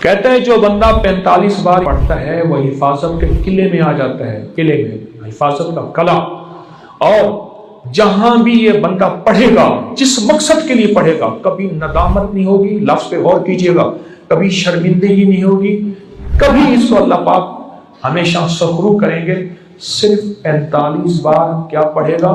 کہتے ہیں جو بندہ 45 بار پڑھتا ہے وہ حفاظت کے قلعے میں آ جاتا ہے، قلعے میں حفاظت کا قلعہ۔ اور جہاں بھی یہ بندہ پڑھے گا، جس مقصد کے لیے پڑھے گا، کبھی ندامت نہیں ہوگی، لفظ پہ غور کیجئے گا، کبھی شرمندگی نہیں ہوگی، کبھی اس کو اللہ پاک ہمیشہ سخرو کریں گے۔ صرف 45 بار کیا پڑھے گا؟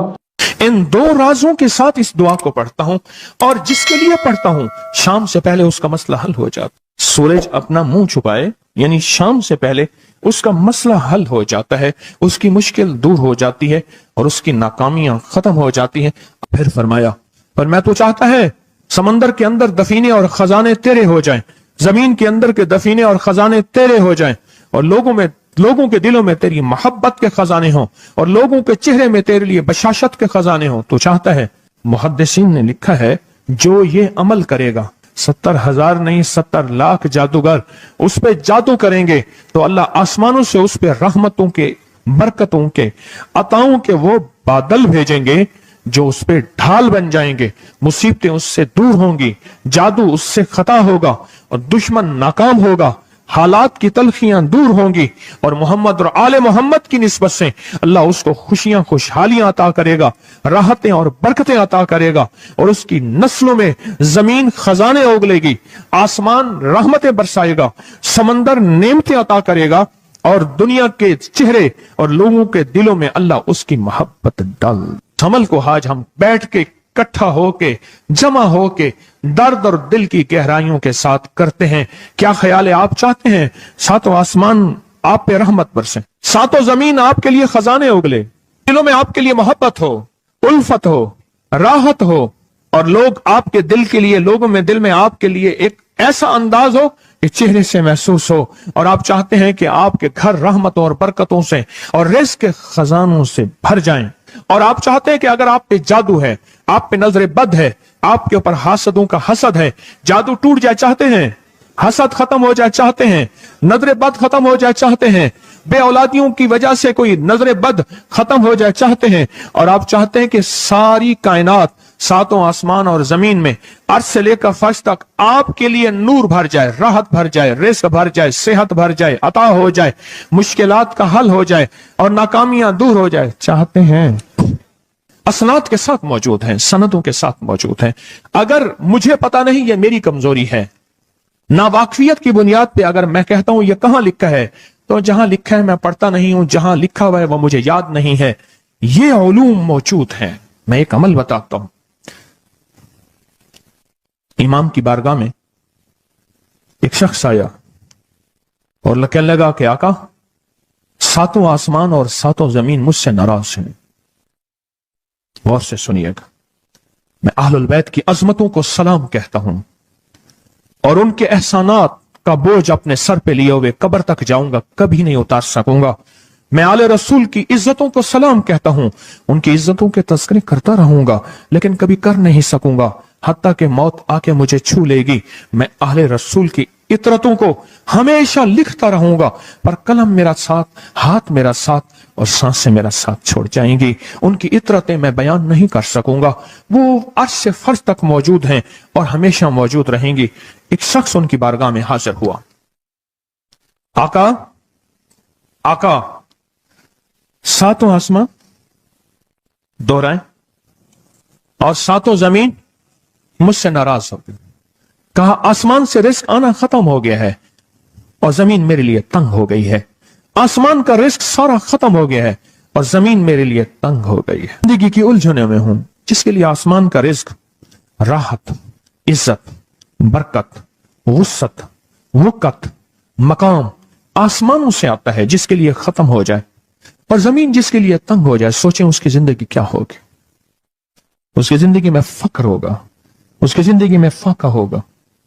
ان دو رازوں کے ساتھ اس دعا کو پڑھتا ہوں، اور جس کے لیے پڑھتا ہوں شام سے پہلے اس کا مسئلہ حل ہو جاتا۔ سورج اپنا منہ چھپائے یعنی شام سے پہلے اس کا مسئلہ حل ہو جاتا ہے، اس کی مشکل دور ہو جاتی ہے اور اس کی ناکامیاں ختم ہو جاتی ہیں۔ پھر فرمایا، پر میں تو چاہتا ہے سمندر کے اندر دفینے اور خزانے تیرے ہو جائیں، زمین کے اندر کے دفینے اور خزانے تیرے ہو جائیں، اور لوگوں کے دلوں میں تیری محبت کے خزانے ہوں، اور لوگوں کے چہرے میں تیرے لیے بشاشت کے خزانے ہوں۔ تو چاہتا ہے، محدثین نے لکھا ہے، جو یہ عمل کرے گا، 70,000 نہیں 70 لاکھ جادوگر اس پہ جادو کریں گے تو اللہ آسمانوں سے اس پہ رحمتوں کے، برکتوں کے، عطاؤں کے وہ بادل بھیجیں گے جو اس پہ ڈھال بن جائیں گے، مصیبتیں اس سے دور ہوں گی، جادو اس سے خطا ہوگا اور دشمن ناکام ہوگا، حالات کی تلخیاں دور ہوں گی، اور محمد اور آل محمد کی نسبت سے اللہ اس کو خوشیاں، خوشحالیاں عطا کرے گا، راحتیں اور برکتیں عطا کرے گا، اور اس کی نسلوں میں زمین خزانے اگلے گی، آسمان رحمتیں برسائے گا، سمندر نعمتیں عطا کرے گا، اور دنیا کے چہرے اور لوگوں کے دلوں میں اللہ اس کی محبت ڈال۔ عمل کو آج ہم بیٹھ کے اکٹھا ہو کے، جمع ہو کے، درد اور دل کی گہرائیوں کے ساتھ کرتے ہیں۔ کیا خیال ہے؟ آپ چاہتے ہیں ساتوں آسمان آپ پہ رحمت برسیں، ساتوں زمین آپ کے لیے خزانے اگلے، دلوں میں آپ کے لیے محبت ہو، الفت ہو، راحت ہو، اور لوگ آپ کے دل کے لیے، لوگوں میں دل میں آپ کے لیے ایک ایسا انداز ہو کہ چہرے سے محسوس ہو، اور آپ چاہتے ہیں کہ آپ کے گھر رحمتوں اور برکتوں سے اور رزق کے خزانوں سے بھر جائیں، اور آپ چاہتے ہیں کہ اگر آپ پہ جادو ہے، آپ پہ نظر بد ہے، آپ کے اوپر حاسدوں کا حسد ہے، جادو ٹوٹ جائے چاہتے ہیں، حسد ختم ہو جائے چاہتے ہیں، نظر بد ختم ہو جائے چاہتے ہیں، بے اولادیوں کی وجہ سے کوئی نظر بد ختم ہو جائے چاہتے ہیں، اور آپ چاہتے ہیں کہ ساری کائنات، ساتوں آسمان اور زمین میں، عرش سے لے کر فرش تک آپ کے لیے نور بھر جائے، راحت بھر جائے، رزق بھر جائے، صحت بھر جائے، عطا ہو جائے، مشکلات کا حل ہو جائے اور ناکامیاں دور ہو جائے چاہتے ہیں۔ اسناد کے ساتھ موجود ہیں، سندوں کے ساتھ موجود ہیں۔ اگر مجھے پتا نہیں، یہ میری کمزوری ہے، ناواقفیت کی بنیاد پہ اگر میں کہتا ہوں یہ کہاں لکھا ہے، تو جہاں لکھا ہے میں پڑھتا نہیں ہوں، جہاں لکھا ہوا ہے وہ مجھے یاد نہیں ہے۔ یہ علوم موجود ہیں۔ میں ایک عمل بتاتا ہوں۔ امام کی بارگاہ میں ایک شخص آیا اور کہنے لگا کہ آقا، ساتوں آسمان اور ساتوں زمین مجھ سے ناراض ہیں۔ غور سے سنیے گا، میں اہل البیت کی عظمتوں کو سلام کہتا ہوں، اور ان کے احسانات کا بوجھ اپنے سر پہ لیے ہوئے قبر تک جاؤں گا، کبھی نہیں اتار سکوں گا۔ میں آل رسول کی عزتوں کو سلام کہتا ہوں، ان کی عزتوں کے تذکرے کرتا رہوں گا، لیکن کبھی کر نہیں سکوں گا، حتیٰ کہ موت آ کے مجھے چھو لے گی۔ میں اہل رسول کی عطرتوں کو ہمیشہ لکھتا رہوں گا، پر قلم میرا ساتھ، ہاتھ میرا ساتھ اور سانسیں میرا ساتھ چھوڑ جائیں گی۔ ان کی عطرتیں میں بیان نہیں کر سکوں گا، وہ عرش سے فرش تک موجود ہیں اور ہمیشہ موجود رہیں گی۔ ایک شخص ان کی بارگاہ میں حاضر ہوا۔ آقا، آقا، ساتوں آسمان دہرائیں اور ساتوں زمین مجھ سے ناراض ہو گئی۔ کہا، آسمان سے رزق آنا ختم ہو گیا ہے اور زمین میرے لیے تنگ ہو گئی ہے۔ آسمان کا رزق سارا ختم ہو گیا ہے اور زمین میرے لیے تنگ ہو گئی ہے۔ زندگی کی الجھنوں میں ہوں، جس کے لیے آسمان کا رزق، راحت، عزت، برکت، وسعت، وقت، مقام آسمانوں سے آتا ہے، جس کے لیے ختم ہو جائے، اور زمین جس کے لیے تنگ ہو جائے، سوچیں اس کی زندگی کیا ہوگی۔ اس کی زندگی میں فقر ہوگا، اس کی زندگی میں فاقہ ہوگا،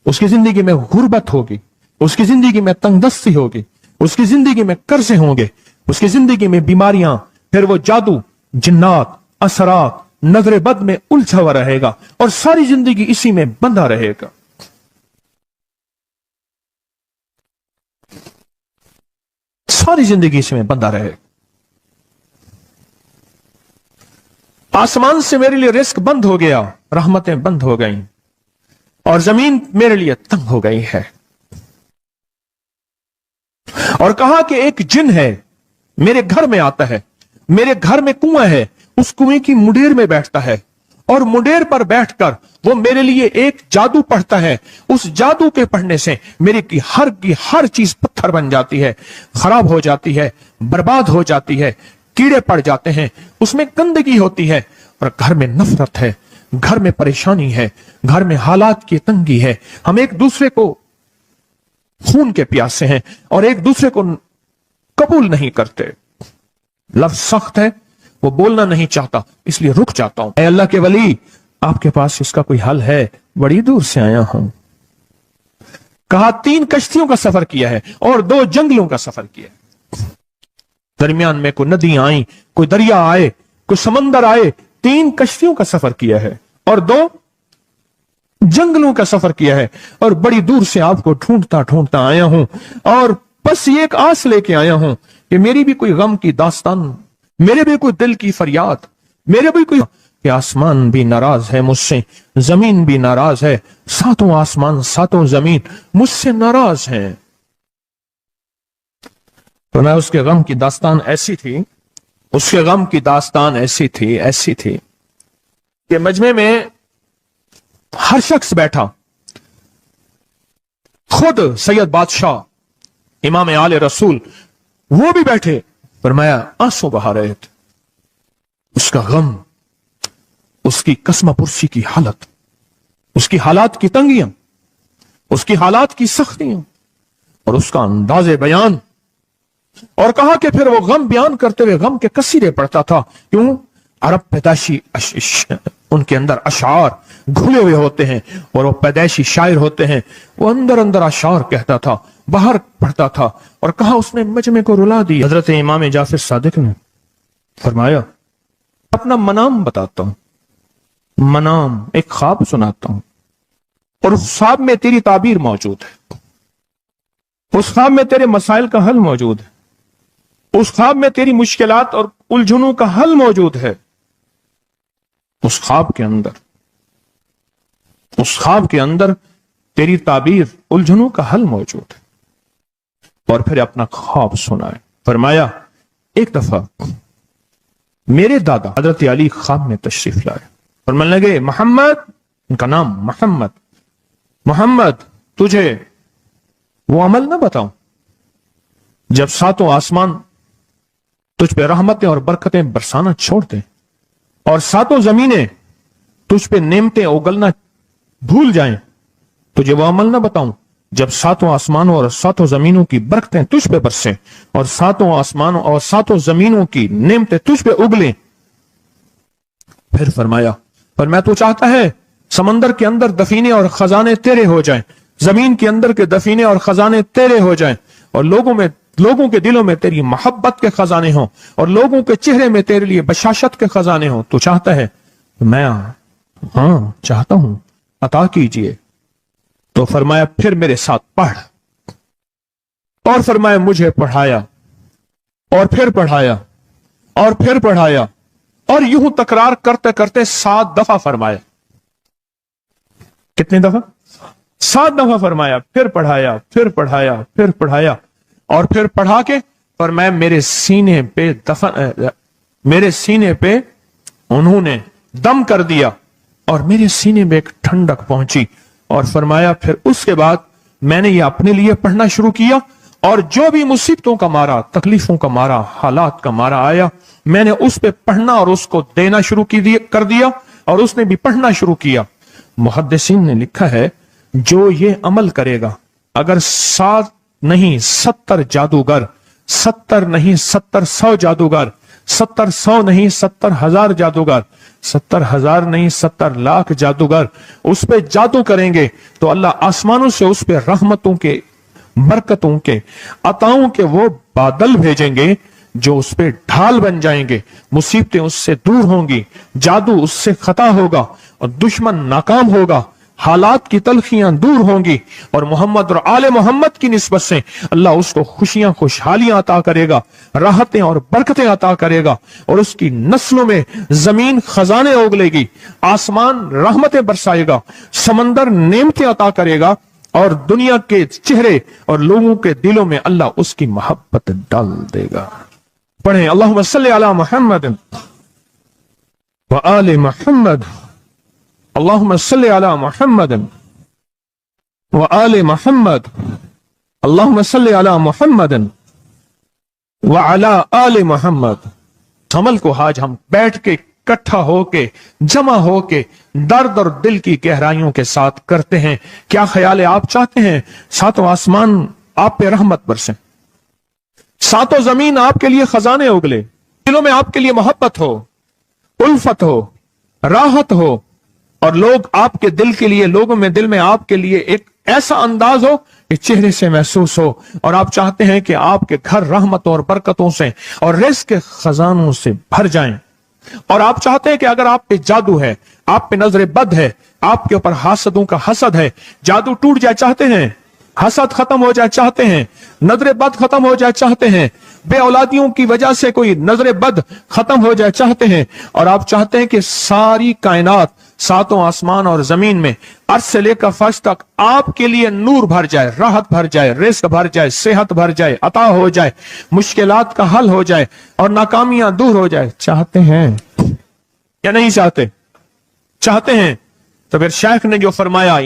اس کی زندگی میں غربت ہوگی، اس کی زندگی میں تنگ دستی ہوگی، اس کی زندگی میں قرضے ہوں گے، اس کی زندگی میں بیماریاں، پھر وہ جادو، جنات، اثرات، نظر بد میں الجھا ہوا رہے گا، اور ساری زندگی اسی میں بندھا رہے گا۔ ساری زندگی اس میں بندھا رہے گا۔ آسمان سے میرے لیے رزق بند ہو گیا، رحمتیں بند ہو گئیں، اور زمین میرے لیے تنگ ہو گئی ہے۔ اور کہا کہ ایک جن ہے میرے گھر میں آتا ہے, میرے گھر میں کنواں ہے, اس کنویں کی مڈیر میں بیٹھتا ہے اور مڈیر پر بیٹھ کر وہ میرے لیے ایک جادو پڑھتا ہے. اس جادو کے پڑھنے سے میری کی ہر چیز پتھر بن جاتی ہے, خراب ہو جاتی ہے, برباد ہو جاتی ہے, کیڑے پڑ جاتے ہیں, اس میں گندگی ہوتی ہے, اور گھر میں نفرت ہے, گھر میں پریشانی ہے, گھر میں حالات کی تنگی ہے, ہم ایک دوسرے کو خون کے پیاسے ہیں اور ایک دوسرے کو قبول نہیں کرتے. لفظ سخت ہے, وہ بولنا نہیں چاہتا, اس لیے رک جاتا ہوں. اے اللہ کے ولی, آپ کے پاس اس کا کوئی حل ہے؟ بڑی دور سے آیا ہوں. کہا 3 کشتیوں کا سفر کیا ہے اور 2 جنگلوں کا سفر کیا ہے. درمیان میں کوئی ندیاں آئیں, کوئی دریا آئے, کوئی سمندر آئے. 3 کشتیوں کا سفر کیا ہے اور 2 جنگلوں کا سفر کیا ہے, اور بڑی دور سے آپ کو ڈھونڈتا ڈھونڈتا آیا ہوں, اور بس یہ ایک آس لے کے آیا ہوں کہ میری بھی کوئی غم کی داستان, میرے بھی کوئی دل کی فریاد, میرے بھی کوئی, کہ آسمان بھی ناراض ہے مجھ سے, زمین بھی ناراض ہے, 7 آسمان 7 زمین مجھ سے ناراض ہیں. تو میں اس کے غم کی داستان ایسی تھی, اس کے غم کی داستان ایسی تھی کہ مجمع میں ہر شخص بیٹھا, خود سید بادشاہ امام آل رسول وہ بھی بیٹھے. فرمایا آنسو بہا رہے تھے. اس کا غم, اس کی قسمہ پرسی کی حالت, اس کی حالات کی تنگیاں, اس کی حالات کی سختیاں, اور اس کا انداز بیان. اور کہا کہ پھر وہ غم بیان کرتے ہوئے غم کے قصیدے پڑھتا تھا. کیوں؟ عرب پیدائشی ان کے اندر اشعار گھلے ہوئے ہوتے ہیں اور وہ پیدائشی شاعر ہوتے ہیں. وہ اندر اشعار کہتا تھا, باہر پڑھتا تھا. اور کہا اس نے مجمع کو رلا دی. حضرت امام جعفر صادق نے فرمایا اپنا منام بتاتا ہوں, منام ایک خواب سناتا ہوں, اور اس خواب میں تیری تعبیر موجود ہے, اس خواب میں تیرے مسائل کا حل موجود ہے, اس خواب میں تیری مشکلات اور الجھنوں کا حل موجود ہے. اس خواب کے اندر تیری تعبیر, الجھنوں کا حل موجود ہے. اور پھر اپنا خواب سنائے. فرمایا ایک دفعہ میرے دادا حضرت علی خواب میں تشریف لائے, فرمانے لگے محمد, ان کا نام محمد, تجھے وہ عمل نہ بتاؤں جب 7 آسمان تجھ پہ رحمتیں اور برکتیں برسانا چھوڑ دیں, اور 7 زمینیں تجھ پہ نعمتیں اگلنا بھول جائیں. تجھے وہ عمل نہ بتاؤں جب 7 آسمانوں اور 7 زمینوں کی برکتیں تجھ پہ برسیں, اور 7 آسمانوں اور 7 زمینوں کی نعمتیں تجھ پہ اگلیں. پھر فرمایا تو چاہتا ہے سمندر کے اندر دفینے اور خزانے تیرے ہو جائیں, زمین کے اندر کے دفینے اور خزانے تیرے ہو جائیں, اور لوگوں کے دلوں میں تیری محبت کے خزانے ہوں, اور لوگوں کے چہرے میں تیرے لیے بشاشت کے خزانے ہوں. تو چاہتا ہے؟ میں ہاں چاہتا ہوں, عطا کیجئے. تو فرمایا پھر میرے ساتھ پڑھ. اور فرمایا مجھے پڑھایا, اور پھر پڑھایا, اور پھر پڑھایا, اور یوں تکرار کرتے کرتے 7 دفعہ فرمایا. کتنی دفعہ؟ 7 دفعہ فرمایا. پھر پڑھایا, پھر پڑھایا, پھر پڑھایا, اور پھر پڑھا کے فرمایا میرے سینے پہ انہوں نے دم کر دیا, اور میرے سینے میں ایک ٹھنڈک پہنچی. اور فرمایا پھر اس کے بعد میں نے یہ اپنے لیے پڑھنا شروع کیا, اور جو بھی مصیبتوں کا مارا, تکلیفوں کا مارا, حالات کا مارا آیا, میں نے اس پہ پڑھنا اور اس کو دینا شروع کر دیا, اور اس نے بھی پڑھنا شروع کیا. محدثین نے لکھا ہے جو یہ عمل کرے گا, اگر 7 نہیں 70 جادوگر, 70 نہیں 100 جادوگر, 100 نہیں 70,000 جادوگر, 70,000 نہیں 70 لاکھ جادوگر اس پہ جادو کریں گے, تو اللہ آسمانوں سے اس پہ رحمتوں کے, برکتوں کے, عطاؤں کے وہ بادل بھیجیں گے جو اس پہ ڈھال بن جائیں گے. مصیبتیں اس سے دور ہوں گی, جادو اس سے خطا ہوگا, اور دشمن ناکام ہوگا, حالات کی تلخیاں دور ہوں گی, اور محمد اور آل محمد کی نسبت سے اللہ اس کو خوشیاں خوشحالیاں عطا کرے گا, راحتیں اور برکتیں عطا کرے گا, اور اس کی نسلوں میں زمین خزانے اگلے گی, آسمان رحمتیں برسائے گا, سمندر نعمتیں عطا کرے گا, اور دنیا کے چہرے اور لوگوں کے دلوں میں اللہ اس کی محبت ڈال دے گا. پڑھیں اللہم صلی علی محمد وآل محمد. اللہم صلی علی محمد وآل محمد. اللہم صلی علی محمد وعلی آل محمد. عمل کو آج ہم بیٹھ کے اکٹھا ہو کے جمع ہو کے درد اور دل کی گہرائیوں کے ساتھ کرتے ہیں. کیا خیال ہے؟ آپ چاہتے ہیں ساتوں آسمان آپ پہ رحمت برسیں، ساتوں زمین آپ کے لیے خزانے اگلے، دلوں میں آپ کے لیے محبت ہو، الفت ہو، راحت ہو، اور لوگ آپ کے دل کے لیے، لوگوں میں دل میں آپ کے لیے ایک ایسا انداز ہو کہ چہرے سے محسوس ہو، اور آپ چاہتے ہیں کہ آپ کے گھر رحمتوں اور برکتوں سے اور رزق کے خزانوں سے بھر جائیں، اور آپ چاہتے ہیں کہ اگر آپ پہ جادو ہے، آپ پہ نظر بد ہے، آپ کے اوپر حاسدوں کا حسد ہے، جادو ٹوٹ جائے چاہتے ہیں، حسد ختم ہو جائے چاہتے ہیں، نظر بد ختم ہو جائے چاہتے ہیں، بے اولادیوں کی وجہ سے کوئی نظر بد ختم ہو جائے چاہتے ہیں، اور آپ چاہتے ہیں کہ ساری کائنات، ساتوں آسمان اور زمین میں عرش سے لے کر فرش تک آپ کے لیے نور بھر جائے، راحت بھر جائے، رزق بھر جائے، صحت بھر جائے، عطا ہو جائے، مشکلات کا حل ہو جائے اور ناکامیاں دور ہو جائے، چاہتے ہیں یا نہیں چاہتے؟ چاہتے ہیں. تو پھر شیخ نے جو فرمایا،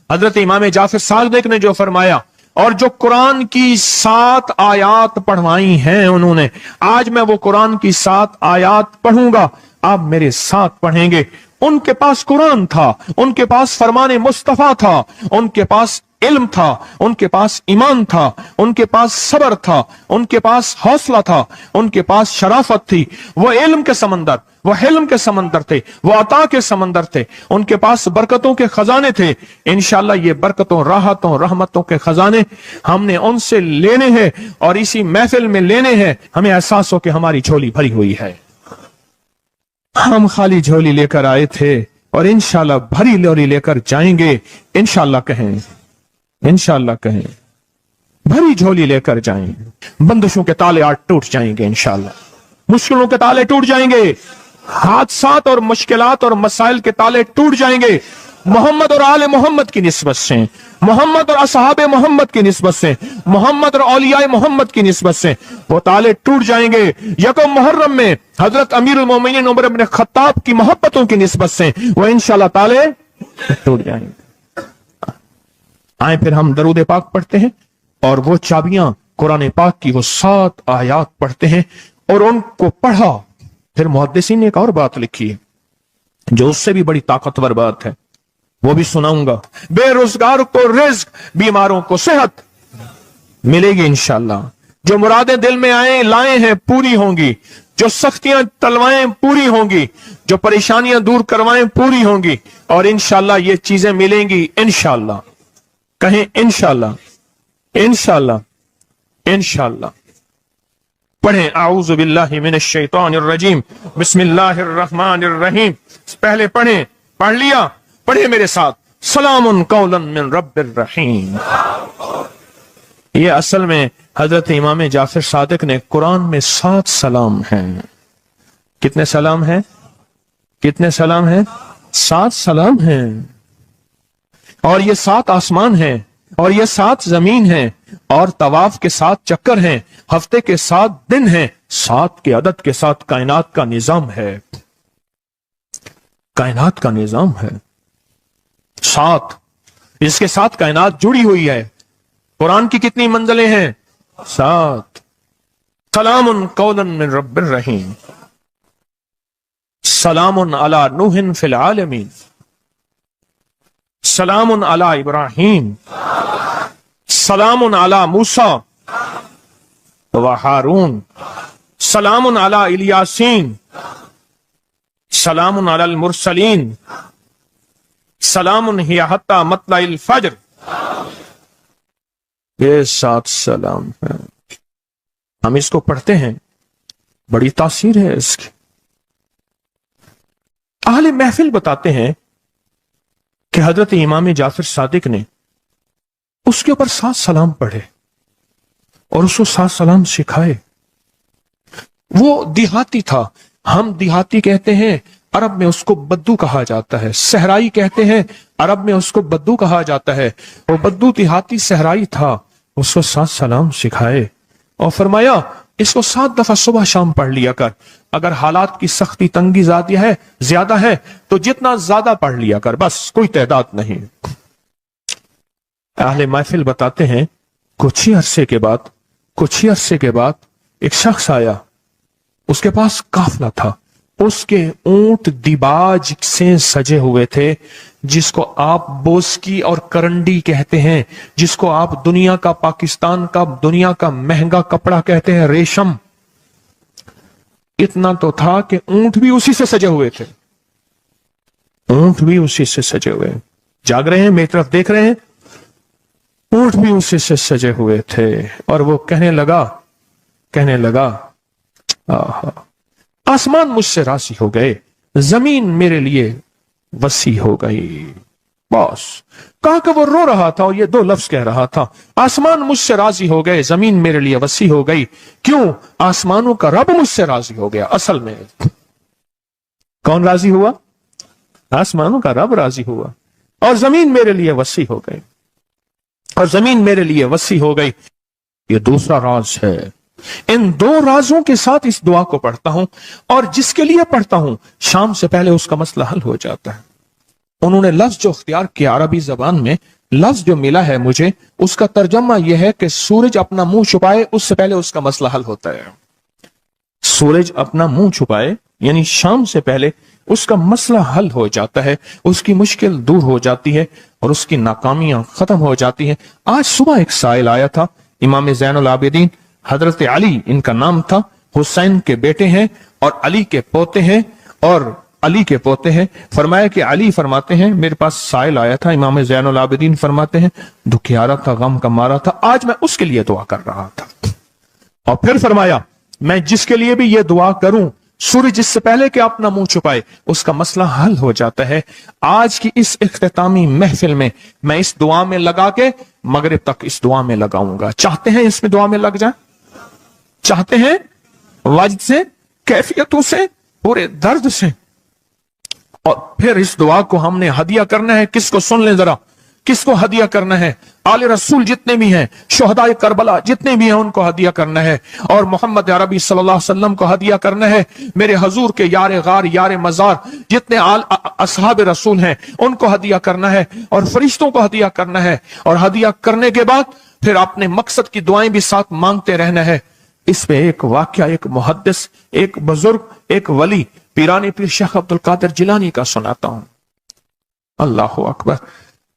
حضرت امام جعفر صادق نے جو فرمایا، اور جو قرآن کی 7 آیات پڑھوائی ہیں انہوں نے، آج میں وہ قرآن کی 7 آیات پڑھوں گا، آپ میرے ساتھ پڑھیں گے. ان کے پاس قرآن تھا، ان کے پاس فرمان مصطفیٰ تھا، ان کے پاس علم تھا، ان کے پاس ایمان تھا، ان کے پاس صبر تھا، ان کے پاس حوصلہ تھا، ان کے پاس شرافت تھی. وہ علم کے سمندر، وہ حلم کے سمندر تھے، وہ عطا کے سمندر تھے، ان کے پاس برکتوں کے خزانے تھے. انشاءاللہ یہ برکتوں، راحتوں، رحمتوں کے خزانے ہم نے ان سے لینے ہیں اور اسی محفل میں لینے ہیں. ہمیں احساس ہو کہ ہماری جھولی بھری ہوئی ہے، ہم خالی جھولی لے کر آئے تھے اور انشاءاللہ بھری جھولی لے کر جائیں گے. انشاءاللہ کہیں، انشاءاللہ کہیں، بھری جھولی لے کر جائیں گے. بندشوں کے تالے آج ٹوٹ جائیں گے انشاءاللہ، مشکلوں کے تالے ٹوٹ جائیں گے، حادثات اور مشکلات اور مسائل کے تالے ٹوٹ جائیں گے. محمد اور آل محمد کی نسبت سے، محمد اور اصحاب محمد کی نسبت سے، محمد اور اولیاء محمد کی نسبت سے وہ تالے ٹوٹ جائیں گے. یکم محرم میں حضرت امیر المومنین عمر بن خطاب کی محبتوں کی نسبت سے وہ انشاءاللہ تالے ٹوٹ جائیں گے. آئیں پھر ہم درود پاک پڑھتے ہیں اور وہ چابیاں قرآن پاک کی وہ 7 آیات پڑھتے ہیں، اور ان کو پڑھا. پھر محدثین نے ایک اور بات لکھی ہے جو اس سے بھی بڑی طاقتور بات ہے، وہ بھی سناؤں گا. بے روزگار کو رزق، بیماروں کو صحت ملے گی انشاءاللہ. جو مرادیں دل میں آئیں لائیں ہیں پوری ہوں گی، جو سختیاں تلوائیں پوری ہوں گی، جو پریشانیاں دور کروائیں پوری ہوں گی، اور انشاءاللہ یہ چیزیں ملیں گی انشاءاللہ. کہیں انشاءاللہ، انشاءاللہ، انشاءاللہ. پڑھیں اعوذ باللہ من الشیطان الرجیم، بسم اللہ الرحمن الرحیم. پہلے پڑھیں، پڑھ لیا؟ پڑھیں میرے ساتھ، سلام قولا من رب الرحیم. یہ اصل میں حضرت امام جعفر صادق نے قرآن میں 7 سلام ہیں. کتنے سلام ہیں؟ کتنے سلام ہیں؟ 7 سلام ہیں. اور یہ 7 آسمان ہیں، اور یہ 7 زمین ہیں، اور طواف کے 7 چکر ہیں، ہفتے کے 7 دن ہیں، 7 کے عدد کے ساتھ کائنات کا نظام ہے. کائنات کا نظام ہے 7، اس کے ساتھ کائنات جڑی ہوئی ہے. قرآن کی کتنی منزلیں ہیں؟ 7. سلام قولا من رب الرحیم. سلام علی نوح فی العالمین. سلام علی ابراہیم. سلام علی موسیٰ و ہارون. سلام علی الیاسین. سلام علی المرسلین. سلام ہی حتی مطلع الفجر. یہ 7 سلام ہیں. ہم اس کو پڑھتے ہیں، بڑی تاثیر ہے اس کی. اہل محفل بتاتے ہیں کہ حضرت امام جعفر صادق نے اس کے اوپر 7 سلام پڑھے اور اس کو 7 سلام سکھائے. وہ دیہاتی تھا، ہم دیہاتی کہتے ہیں، عرب میں اس کو بدو کہا جاتا ہے. صحرائی کہتے ہیں، عرب میں اس کو بدو کہا جاتا ہے. وہ بدو دیہاتی صحرائی تھا. اس کو 7 سلام سکھائے اور فرمایا اس کو 7 دفعہ صبح شام پڑھ لیا کر. اگر حالات کی سختی تنگی زیادہ ہے تو جتنا زیادہ پڑھ لیا کر، بس کوئی تعداد نہیں. اہل محفل بتاتے ہیں کچھ ہی عرصے کے بعد ایک شخص آیا. اس کے پاس قافلہ تھا. اس کے اونٹ دیباج سے سجے ہوئے تھے، جس کو آپ بوسکی اور کرنڈی کہتے ہیں، جس کو آپ پاکستان کا دنیا کا مہنگا کپڑا کہتے ہیں، ریشم. اتنا تو تھا کہ اونٹ بھی اسی سے سجے ہوئے تھے. جاگ رہے ہیں، میری طرف دیکھ رہے ہیں. اونٹ بھی اسی سے سجے ہوئے تھے. اور وہ کہنے لگا آسمان مجھ سے راضی ہو گئے، زمین میرے لیے وسیع ہو گئی. بس کہا کہ وہ رو رہا تھا اور یہ 2 لفظ کہہ رہا تھا، آسمان مجھ سے راضی ہو گئے، زمین میرے لیے وسیع ہو گئی. کیوں؟ آسمانوں کا رب مجھ سے راضی ہو گیا. اصل میں کون راضی ہوا؟ آسمانوں کا رب راضی ہوا. اور زمین میرے لیے وسیع ہو گئی. یہ دوسرا راز ہے. ان 2 رازوں کے ساتھ اس دعا کو پڑھتا ہوں، اور جس کے لیے پڑھتا ہوں شام سے پہلے اس کا مسئلہ حل ہو جاتا ہے. انہوں نے لفظ جو اختیار کیا عربی زبان میں، لفظ جو ملا ہے مجھے، اس کا ترجمہ یہ ہے کہ سورج اپنا منہ چھپائے اس سے پہلے اس کا مسئلہ حل ہوتا ہے. سورج اپنا منہ چھپائے یعنی شام سے پہلے اس کا مسئلہ حل ہو جاتا ہے، اس کی مشکل دور ہو جاتی ہے اور اس کی ناکامیاں ختم ہو جاتی ہیں. آج صبح ایک سائل آیا تھا. امام زین العابدین حضرت علی ان کا نام تھا، حسین کے بیٹے ہیں اور علی کے پوتے ہیں. فرمایا کہ علی فرماتے ہیں میرے پاس سائل آیا تھا. امام زین العابدین فرماتے ہیں دکھیارا تھا، غم کا مارا تھا، آج میں اس کے لیے دعا کر رہا تھا. اور پھر فرمایا میں جس کے لیے بھی یہ دعا کروں، سورج جس سے پہلے کہ اپنا منہ چھپائے اس کا مسئلہ حل ہو جاتا ہے. آج کی اس اختتامی محفل میں میں اس دعا میں لگا کے مغرب تک اس دعا میں لگاؤں گا. چاہتے ہیں اس میں دعا میں لگ جائیں؟ چاہتے ہیں؟ وجد سے، کیفیتوں سے، پورے درد سے. اور پھر اس دعا کو ہم نے ہدیہ کرنا ہے. کس کو؟ سن لیں ذرا، کس کو ہدیہ کرنا ہے؟ آل رسول جتنے بھی ہیں، شہداء کربلا جتنے بھی ہیں، ان کو ہدیہ کرنا ہے. اور محمد عربی صلی اللہ علیہ وسلم کو ہدیہ کرنا ہے. میرے حضور کے یار غار، یار مزار جتنے اصحاب رسول ہیں ان کو ہدیہ کرنا ہے، اور فرشتوں کو ہدیہ کرنا ہے. اور ہدیہ کرنے کے بعد پھر اپنے مقصد کی دعائیں بھی ساتھ مانگتے رہنا ہے. اس میں ایک واقعہ ایک محدث، ایک بزرگ، ایک ولی پیرانی پیر شیخ عبد القادر جیلانی کا سناتا ہوں. اللہ اکبر.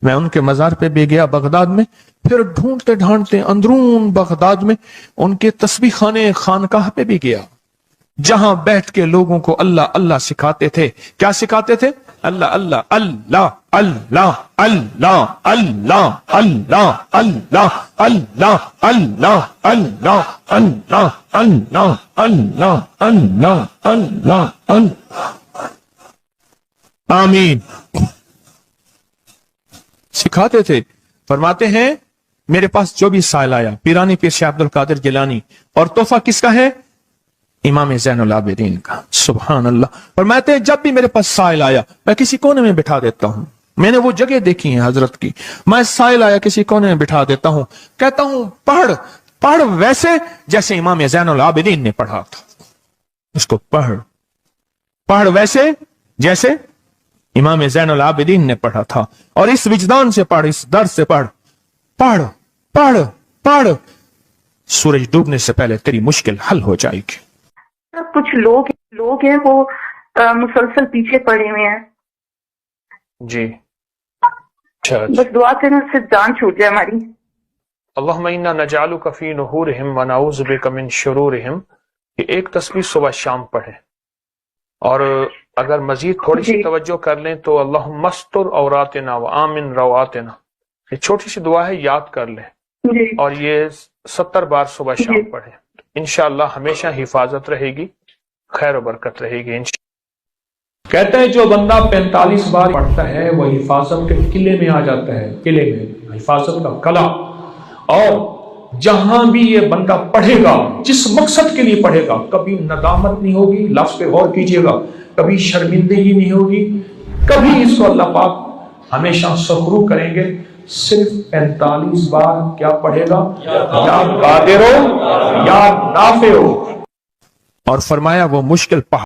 میں ان کے مزار پہ بھی گیا بغداد میں. پھر ڈھونڈتے ڈھانڈتے اندرون بغداد میں ان کے تسبیح خانے خانقاہ پہ بھی گیا، جہاں بیٹھ کے لوگوں کو اللہ اللہ سکھاتے تھے. کیا سکھاتے تھے؟ اللہ اللہ اللہ اللہ اللہ اللہ اللہ اللہ اللہ اللہ اللہ اللہ اللہ اللہ اللہ اللہ اللہ. آمین. سکھاتے تھے. فرماتے ہیں میرے پاس جو بھی سائل آیا، پیرانی پیر شیخ عبد القادر جیلانی، اور تحفہ کس کا ہے؟ امام زین العابدین کا. سبحان اللہ. فرماتے ہیں جب بھی میرے پاس سائل آیا میں کسی کونے میں بٹھا دیتا ہوں. میں نے وہ جگہ دیکھی ہیں حضرت کی. میں سائل آیا کسی کونے میں بٹھا دیتا ہوں، کہتا ہوں پڑھ ویسے جیسے امام زین العابدین نے پڑھا تھا. اس کو پڑھ ویسے جیسے امام زین العابدین نے پڑھا تھا. اور اس وجدان سے پڑھ، اس درد سے پڑھ. سورج ڈوبنے سے پہلے تیری مشکل حل ہو جائے گی. کچھ لوگ ہیں وہ مسلسل پیچھے پڑے ہوئے ہیں. جی بس دعا کریں اس سے جان چھوٹ جائے ہماری. اللہم انا نجعلک فی نحورہم ونعوذ بک من شرورہم. یہ ایک تسبیح صبح شام پڑھیں. اور اگر مزید تھوڑی سی توجہ کر لیں تو اللہم استر عوراتنا وآمن رواتنا. یہ چھوٹی سی دعا ہے، یاد کر لیں. اور یہ 70 بار صبح شام پڑھیں. انشاءاللہ ہمیشہ حفاظت رہے گی، خیر و برکت رہے گی. کہتے ہیں جو بندہ 45 بار پڑھتا ہے وہ حفاظت کے قلعے میں آ جاتا ہے. قلعے میں حفاظت کا قلعہ. اور جہاں بھی یہ بندہ پڑھے گا، جس مقصد کے لیے پڑھے گا، کبھی ندامت نہیں ہوگی. لفظ پہ غور کیجئے گا. کبھی شرمندگی نہیں ہوگی. کبھی اس کو اللہ پاک ہمیشہ سخرو کریں گے، صرف 45 بار کیا پڑھے گا؟ یا قادر ہو یا نافع ہو. اور فرمایا وہ مشکل پہاڑ